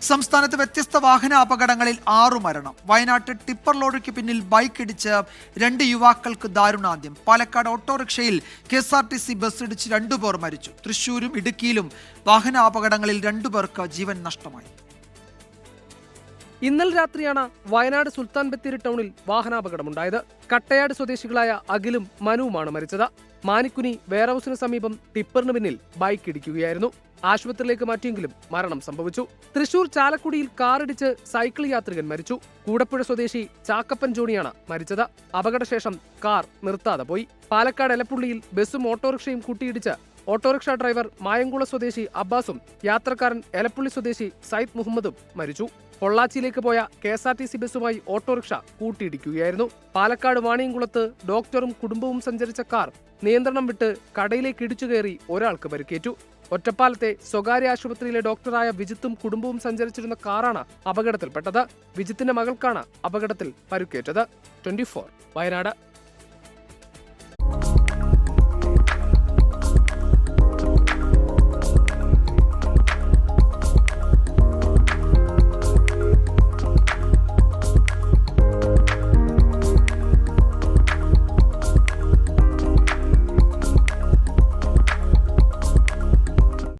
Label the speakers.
Speaker 1: സംസ്ഥാനത്ത് വ്യത്യസ്ത വാഹന അപകടങ്ങളിൽ 6 മരണം. വയനാട്ടിൽ ടിപ്പർ ലോറിക്ക് പിന്നിൽ ബൈക്ക് ഇടിച്ച് 2 യുവാക്കൾക്ക് ദാരുണാന്ത്യം. പാലക്കാട് ഓട്ടോറിക്ഷയിൽ KSRTC ബസ് ഇടിച്ച് 2 പേർ മരിച്ചു. തൃശൂരും ഇടുക്കിയിലും വാഹന അപകടങ്ങളിൽ 2 പേർക്ക് ജീവൻ നഷ്ടമായി.
Speaker 2: ഇന്നലെ രാത്രിയാണ് വയനാട് സുൽത്താൻ ബത്തേരി ടൗണിൽ വാഹനാപകടമുണ്ടായത്. കട്ടയാട് സ്വദേശികളായ അഖിലും മനുവുമാണ് മരിച്ചത്. മാനിക്കുനി വെയർഹൌസിന് സമീപം ടിപ്പറിന് പിന്നിൽ ബൈക്ക് ഇടിക്കുകയായിരുന്നു. ആശുപത്രിയിലേക്ക് മാറ്റിയെങ്കിലും മരണം സംഭവിച്ചു. തൃശൂർ ചാലക്കുടിയിൽ കാറിടിച്ച് സൈക്കിൾ യാത്രികൻ മരിച്ചു. കൂടപ്പുഴ സ്വദേശി ചാക്കപ്പൻ ജോണിയാണ് മരിച്ചത്. അപകടശേഷം കാർ നിർത്താതെ പോയി. പാലക്കാട് എലപ്പുള്ളിയിൽ ബസും ഓട്ടോറിക്ഷയും കൂട്ടിയിടിച്ച് ഓട്ടോറിക്ഷ ഡ്രൈവർ മായംകുള സ്വദേശി അബ്ബാസും യാത്രക്കാരൻ എലപ്പുള്ളി സ്വദേശി സയ്യിദ് മുഹമ്മദും മരിച്ചു. പൊള്ളാച്ചിയിലേക്ക് പോയ KSRTC ബസുമായി ഓട്ടോറിക്ഷ കൂട്ടിയിടിക്കുകയായിരുന്നു. പാലക്കാട് വാണിയംകുളത്ത് ഡോക്ടറും കുടുംബവും സഞ്ചരിച്ച കാർ നിയന്ത്രണം വിട്ട് കടയിലേക്ക് ഇടിച്ചുകയറി ഒരാൾക്ക് പരിക്കേറ്റു. ഒറ്റപ്പാലത്തെ സ്വകാര്യ ആശുപത്രിയിലെ ഡോക്ടറായ വിജിത്തും കുടുംബവും സഞ്ചരിച്ചിരുന്ന കാറാണ് അപകടത്തിൽപ്പെട്ടത്. വിജിത്തിന്റെ മകൾക്കാണ് അപകടത്തിൽ പരിക്കേറ്റത്. 24 വയനാട്.